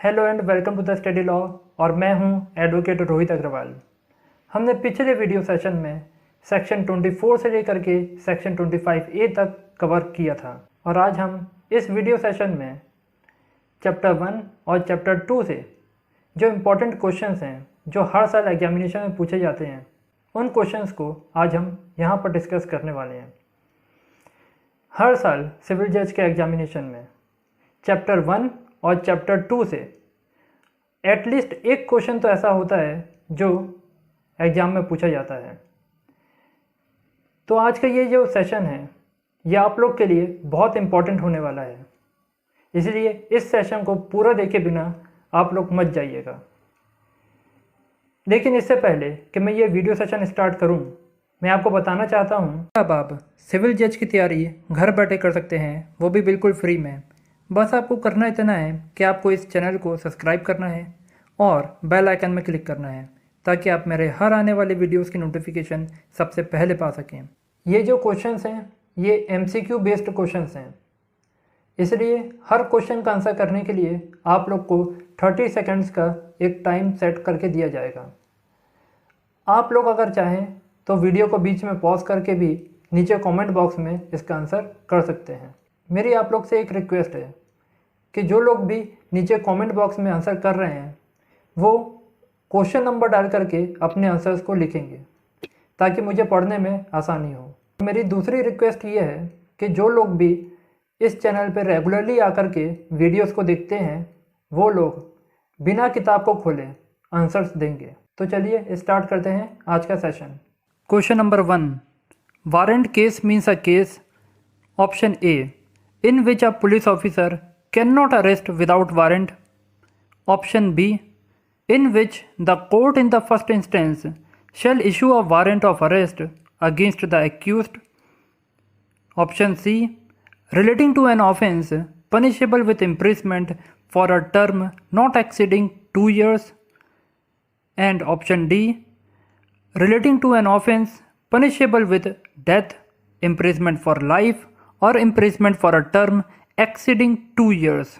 Hello and welcome to the study law और मैं हूं एडवोकेट रोहित अग्रवाल। हमने पिछले वीडियो सेशन में सेक्शन 24 से लेकर के सेक्शन 25A तक कवर किया था और आज हम इस वीडियो सेशन में चैप्टर 1 और चैप्टर 2 से जो इम्पोर्टेंट क्वेश्चंस हैं जो हर साल एग्जामिनेशन में पूछे जाते हैं उन क्वेश्चंस को आज हम यहाँ पर डिस्कस करने वाले हैं। हर साल सिविल जज के एग्जामिनेशन में चैप्टर 1 और चैप्टर 2 से एटलीस्ट एक क्वेश्चन तो ऐसा होता है जो एग्ज़ाम में पूछा जाता है। तो आज का ये जो सेशन है ये आप लोग के लिए बहुत इम्पॉर्टेंट होने वाला है, इसलिए इस सेशन को पूरा देखे बिना आप लोग मत जाइएगा। लेकिन इससे पहले कि मैं ये वीडियो सेशन स्टार्ट करूं, मैं आपको बताना चाहता हूं अब आप सिविल जज की तैयारी घर बैठे कर सकते हैं, वो भी बिल्कुल फ्री में। बस आपको करना इतना है कि आपको इस चैनल को सब्सक्राइब करना है और बेल आइकन में क्लिक करना है ताकि आप मेरे हर आने वाले वीडियोस की नोटिफिकेशन सबसे पहले पा सकें। ये जो क्वेश्चंस हैं ये MCQ बेस्ड क्वेश्चंस हैं, इसलिए हर क्वेश्चन का आंसर करने के लिए आप लोग को 30 सेकंड्स का एक टाइम सेट करके दिया जाएगा। आप लोग अगर चाहें तो वीडियो को बीच में पॉज करके भी नीचे कमेंट बॉक्स में इसका आंसर कर सकते हैं। मेरी आप लोग से एक रिक्वेस्ट है कि जो लोग भी नीचे कमेंट बॉक्स में आंसर कर रहे हैं वो क्वेश्चन नंबर डाल करके अपने आंसर्स को लिखेंगे ताकि मुझे पढ़ने में आसानी हो। मेरी दूसरी रिक्वेस्ट ये है कि जो लोग भी इस चैनल पर रेगुलरली आकर के वीडियोस को देखते हैं वो लोग बिना किताब को खोले आंसर्स देंगे। तो चलिए स्टार्ट करते हैं आज का session. Question number 1, warrant case means a case option A in which a police officer cannot arrest without warrant. Option B, in which the court in the first instance shall issue a warrant of arrest against the accused. Option C, relating to an offence punishable with imprisonment for a term not exceeding 2 years. And option D, relating to an offence punishable with death, imprisonment for life, or imprisonment for a term exceeding 2 years.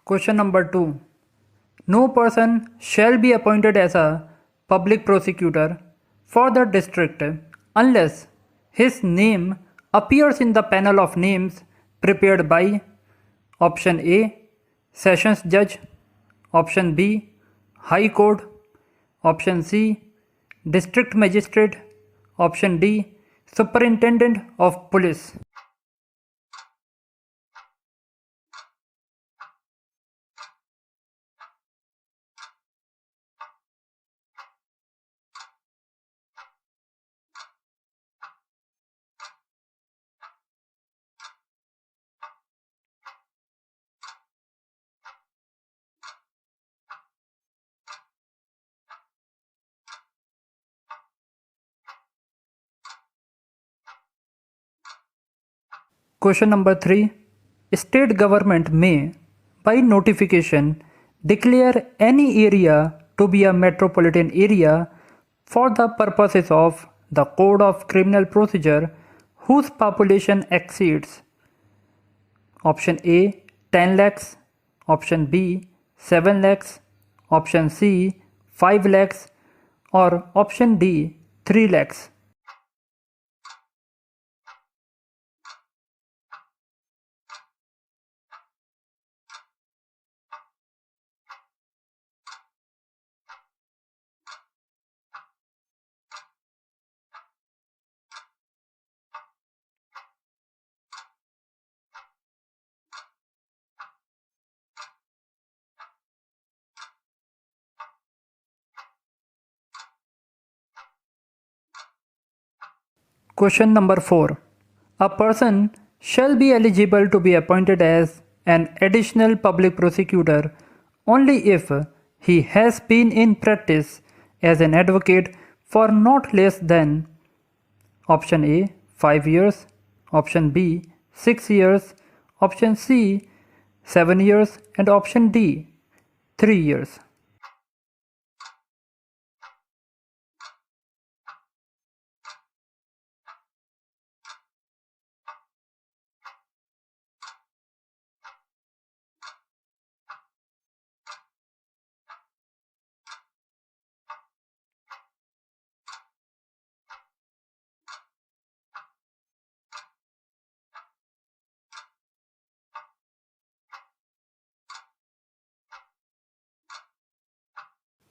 Question number 2. No person shall be appointed as a public prosecutor for the district unless his name appears in the panel of names prepared by option A, Sessions Judge, option B, High Court, option C, District Magistrate, option D, Superintendent of Police. Question number 3. State government may, by notification, declare any area to be a metropolitan area for the purposes of the Code of Criminal Procedure whose population exceeds option A 10 lakhs, option B 7 lakhs, option C 5 lakhs, or option D 3 lakhs. Question number 4. A person shall be eligible to be appointed as an additional public prosecutor only if he has been in practice as an advocate for not less than option A 5 years, option B 6 years, option C 7 years, and option D 3 years.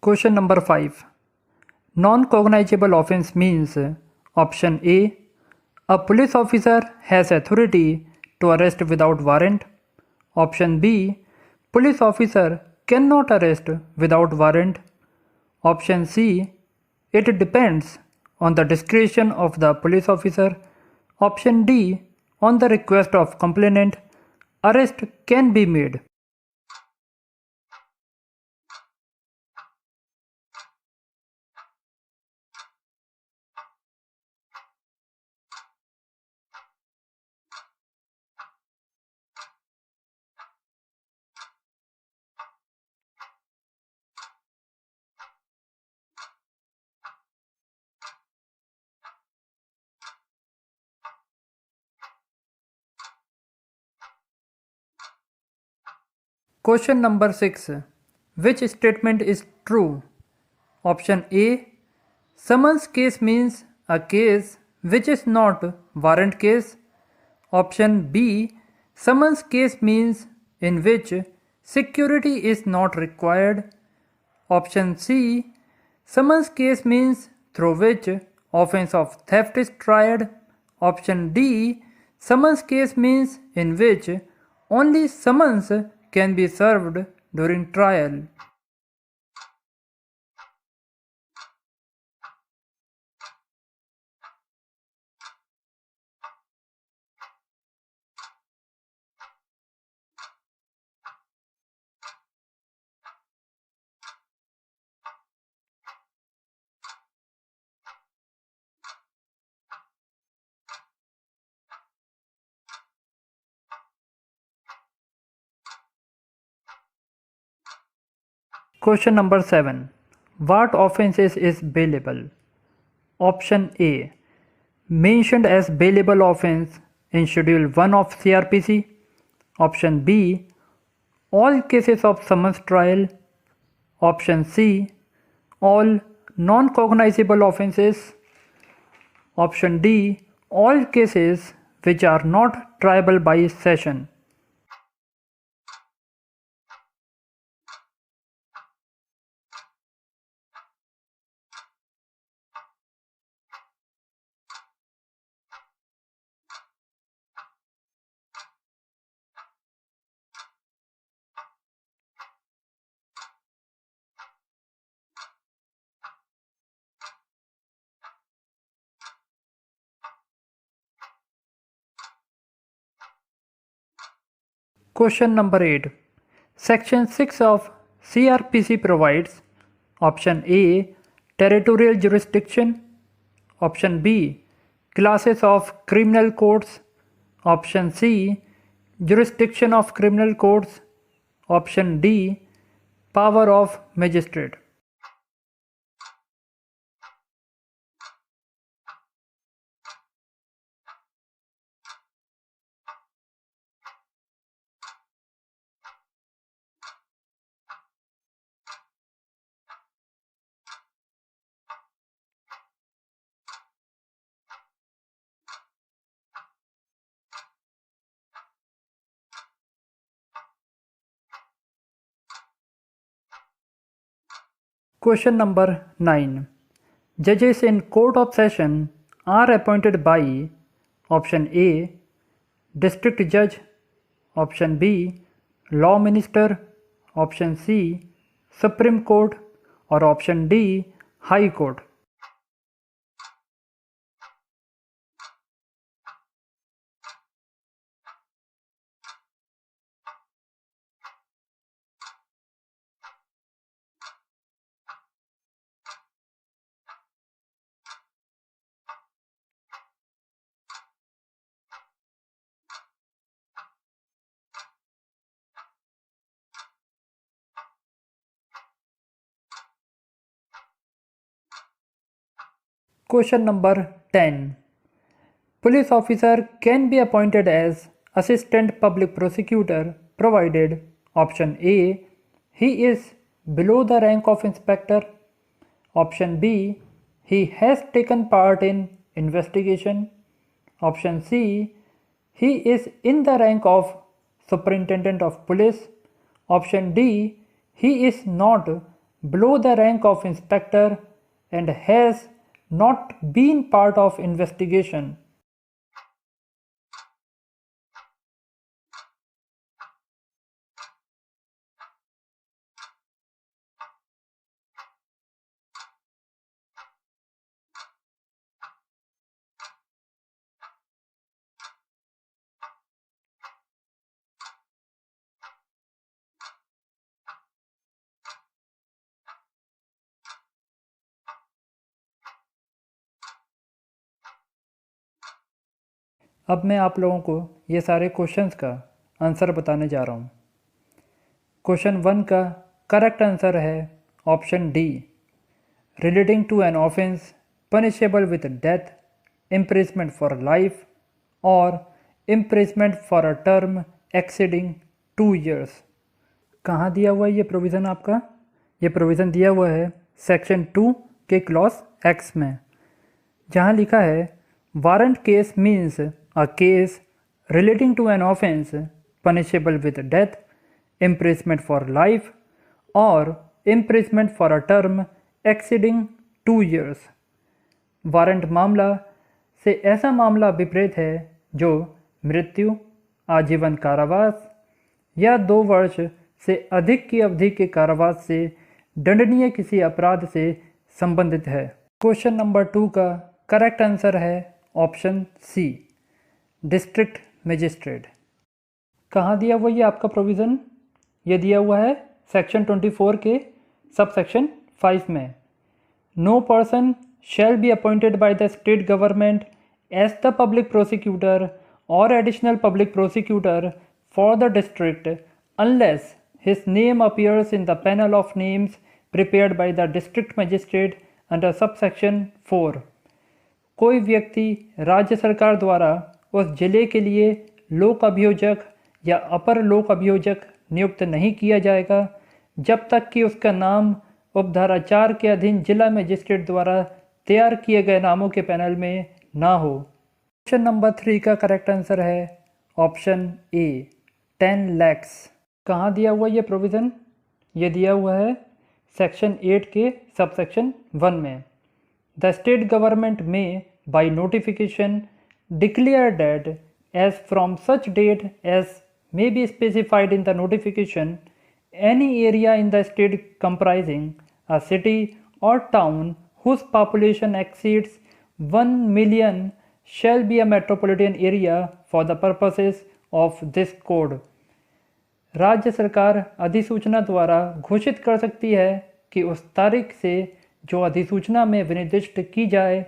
Question number 5. Non-cognizable offense means option A. A police officer has authority to arrest without warrant. Option B. Police officer cannot arrest without warrant. Option C. It depends on the discretion of the police officer. Option D. On the request of complainant, arrest can be made. Question number 6. Which statement is true? Option A. Summons case means a case which is not warrant case. Option B. Summons case means in which security is not required. Option C. Summons case means through which offense of theft is tried. Option D. Summons case means in which only summons can be served during trial. Question number 7. What offenses is bailable? Option A. Mentioned as bailable offense in Schedule 1 of CRPC. Option B. All cases of summons trial. Option C. All non-cognizable offenses. Option D. All cases which are not triable by session. Question number 8. Section 6 of CRPC provides option A. Territorial jurisdiction. Option B. Classes of criminal courts. Option C. Jurisdiction of criminal courts. Option D. Power of magistrate. Question number 9. Judges in Court of Session are appointed by option A. District Judge. Option B. Law Minister. Option C. Supreme Court. Or option D. High Court. Question number 10. Police officer can be appointed as assistant public prosecutor provided option A, he is below the rank of inspector, option B, he has taken part in investigation, option C, he is in the rank of superintendent of police, option D, he is not below the rank of inspector and has not been part of investigation. अब मैं आप लोगों को ये सारे questions का answer बताने जा रहा हूँ। क्वेश्चन 1 का करेक्ट आंसर है option D, relating to an offence punishable with death, imprisonment for life और imprisonment for a term exceeding 2 years। कहाँ दिया हुआ है ये प्रोविज़न आपका? ये प्रोविज़न दिया हुआ है सेक्शन 2 के क्लॉज एक्स में, जहाँ लिखा है warrant case means a case relating to an offense punishable with death, imprisonment for life or imprisonment for a term exceeding 2 years। Warrant मामला से ऐसा मामला विपरीत है जो मृत्यु, आजीवन कारावास या 2 वर्ष से अधिक की अवधि के कारावास से दंडनीय किसी अपराध से संबंधित है। क्वेश्चन नंबर 2 का करेक्ट आंसर है ऑप्शन सी, डिस्ट्रिक्ट मजिस्ट्रेट। कहाँ दिया हुआ ये आपका प्रोविज़न? ये दिया हुआ है सेक्शन 24 के सब सेक्शन 5 में। No person shall be appointed by the state government as the public prosecutor और additional public prosecutor for the district unless his name appears in the panel of names prepared by the district magistrate under sub section 4। कोई व्यक्ति राज्य सरकार द्वारा उस जिले के लिए लोक अभियोजक या अपर लोक अभियोजक नियुक्त नहीं किया जाएगा जब तक कि उसका नाम उपधारा 4 के अधीन जिला मजिस्ट्रेट द्वारा तैयार किए गए नामों के पैनल में ना हो। क्वेश्चन नंबर 3 का करेक्ट आंसर है ऑप्शन ए, 10 lakhs। कहाँ दिया हुआ ये प्रोविज़न? ये दिया हुआ है सेक्शन 8 के सब सेक्शन 1 में। द स्टेट गवर्नमेंट में by notification declare that as from such date as may be specified in the notification, any area in the state comprising a city or town whose population exceeds 1 million shall be a metropolitan area for the purposes of this code। राज्य सरकार अधिसूचना द्वारा घोषित कर सकती है कि उस तारीख से जो अधिसूचना में विनिर्दिष्ट की जाए,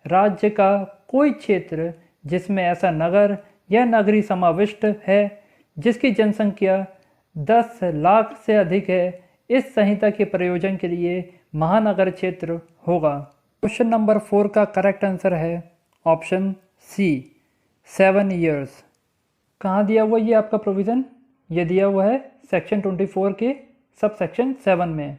राज्य का कोई क्षेत्र जिसमें ऐसा नगर या नगरी समाविष्ट है जिसकी जनसंख्या 10 लाख से अधिक है, इस संहिता के प्रयोजन के लिए महानगर क्षेत्र होगा। क्वेश्चन नंबर 4 का करेक्ट आंसर है ऑप्शन सी, 7 years। कहाँ दिया हुआ ये आपका प्रोविज़न? ये दिया हुआ है सेक्शन 24 के सब सेक्शन 7 में।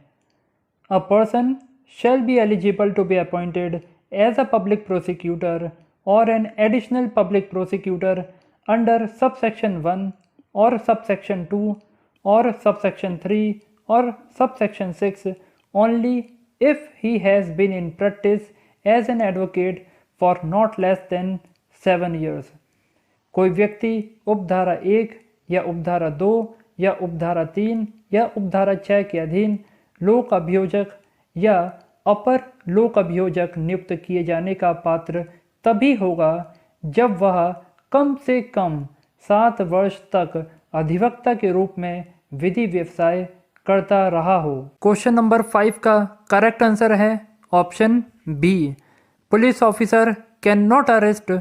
A person shall be eligible to be appointed as a public prosecutor और an additional public prosecutor under subsection 1 और सबसेक्शन 2 और सबसेक्शन 3 और subsection 6 only if he has been in practice as an advocate for not less than 7 years। कोई व्यक्ति उपधारा 1 या उपधारा 2 या उपधारा 3 या उपधारा 6 के अधीन लोक अभियोजक या अपर लोक अभियोजक नियुक्त किए जाने का पात्र तभी होगा जब वह कम से कम 7 वर्ष तक अधिवक्ता के रूप में विधि व्यवसाय करता रहा हो। क्वेश्चन नंबर 5 का करेक्ट आंसर है option B, police officer can not arrest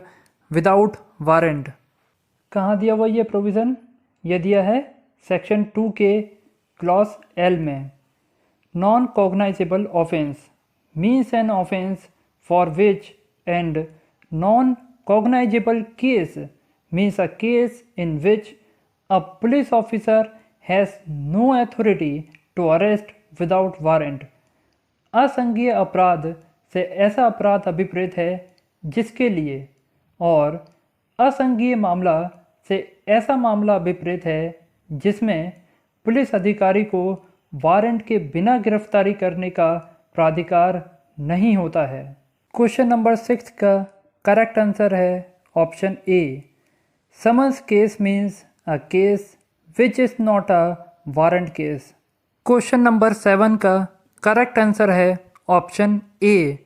without warrant. कहाँ दिया हुआ ये प्रोविज़न? ये दिया है सेक्शन 2 के क्लॉज एल में। Non cognisable offence means an offence for which and non-cognizable case means a case in which a police officer has no authority to arrest without warrant. असंज्ञेय अपराध से ऐसा अपराध अभिप्रेत है जिसके लिए, और असंज्ञेय मामला से ऐसा मामला अभिप्रेत है जिसमें पुलिस अधिकारी को वारंट के बिना गिरफ्तारी करने का प्राधिकार नहीं होता है। क्वेश्चन नंबर 6 का करेक्ट आंसर है option A. Summons case means a case which is not a warrant case. Question number 7 का करेक्ट आंसर है option A.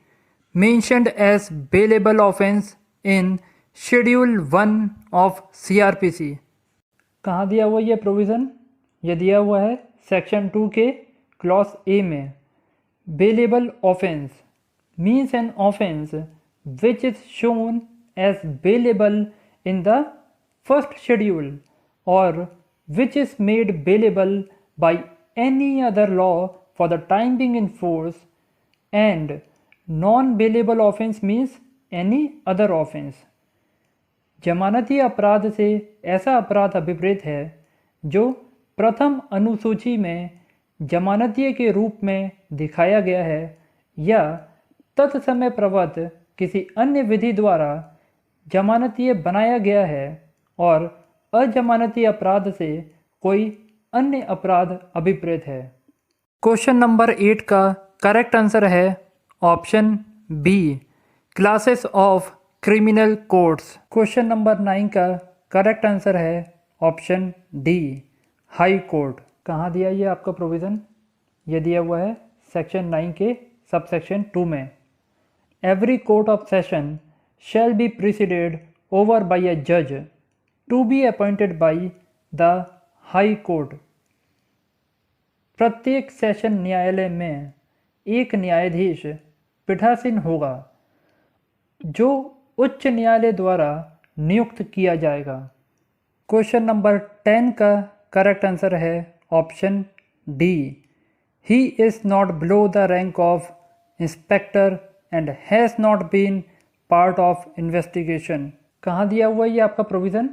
Mentioned as bailable offence in schedule 1 of CRPC। कहाँ दिया हुआ ये provision? ये दिया हुआ है सेक्शन 2 के क्लॉज ए में। Bailable offence means an offense which is shown as bailable in the first schedule or which is made bailable by any other law for the time being in force, and non-bailable offense means any other offense। जमानती अपराध से ऐसा अपराध अभिप्रेत है जो प्रथम अनुसूची में जमानतीय के रूप में दिखाया गया है या तत्समय प्रवत किसी अन्य विधि द्वारा जमानतीय बनाया गया है, और अजमानती अपराध से कोई अन्य अपराध अभिप्रेत है। क्वेश्चन नंबर 8 का करेक्ट आंसर है option B. Classes of criminal codes. Question number 9 का करेक्ट आंसर है ऑप्शन डी, हाई कोर्ट। कहाँ दिया ये आपका प्रोविज़न? ये दिया हुआ है सेक्शन 9 के सबसेक्शन 2 में। Every court of session shall be presided over by a judge to be appointed by the High Court। प्रत्येक सेशन न्यायालय में एक न्यायाधीश पीठासीन होगा जो उच्च न्यायालय द्वारा नियुक्त किया जाएगा। क्वेश्चन नंबर 10 का करेक्ट आंसर है option D. He is not below the rank of inspector and has not been part of investigation। कहाँ दिया हुआ है ये आपका प्रोविज़न?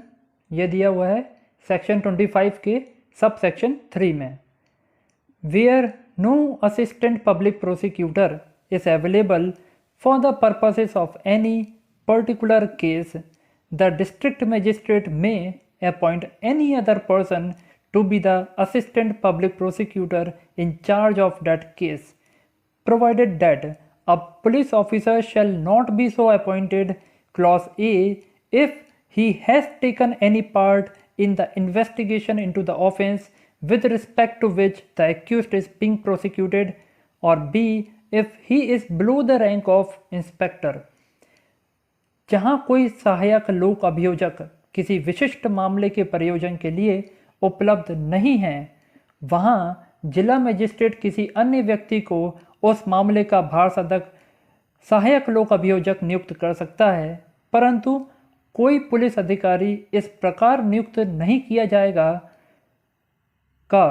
ये दिया हुआ है सेक्शन 25 के सब सेक्शन 3 में। Where no assistant public prosecutor is available for the purposes of any particular case, the district magistrate may appoint any other person to be the assistant public prosecutor in charge of that case, provided that a police officer shall not be so appointed, clause A, if he has taken any part in the investigation into the offense with respect to which the accused is being prosecuted, or B, if he is below the rank of inspector। जहाँ कोई सहायक लोक अभियोजक किसी विशिष्ट मामले के प्रयोजन के लिए उपलब्ध नहीं है, वहाँ जिला मजिस्ट्रेट किसी अन्य व्यक्ति को उस मामले का भारसाधक सहायक लोक अभियोजक नियुक्त कर सकता है, परंतु कोई पुलिस अधिकारी इस प्रकार नियुक्त नहीं किया जाएगा का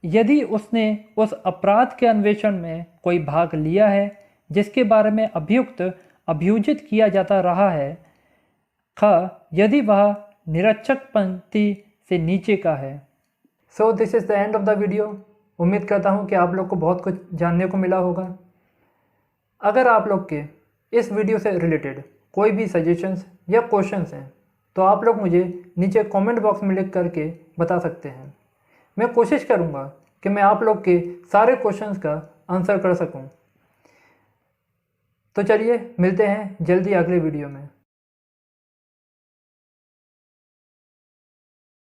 यदि उसने उस अपराध के अन्वेषण में कोई भाग लिया है जिसके बारे में अभियुक्त अभियोजित किया जाता रहा है, यदि वह निरक्षक पंक्ति से नीचे का है। So this is the end of the video. उम्मीद करता हूँ कि आप लोग को बहुत कुछ जानने को मिला होगा। अगर आप लोग के इस वीडियो से रिलेटेड कोई भी सजेशंस या क्वेश्चंस हैं तो आप लोग मुझे नीचे कमेंट बॉक्स में लिख करके बता सकते हैं। मैं कोशिश करूँगा कि मैं आप लोग के सारे क्वेश्चंस का आंसर कर सकूँ। तो चलिए मिलते हैं जल्दी अगले वीडियो में।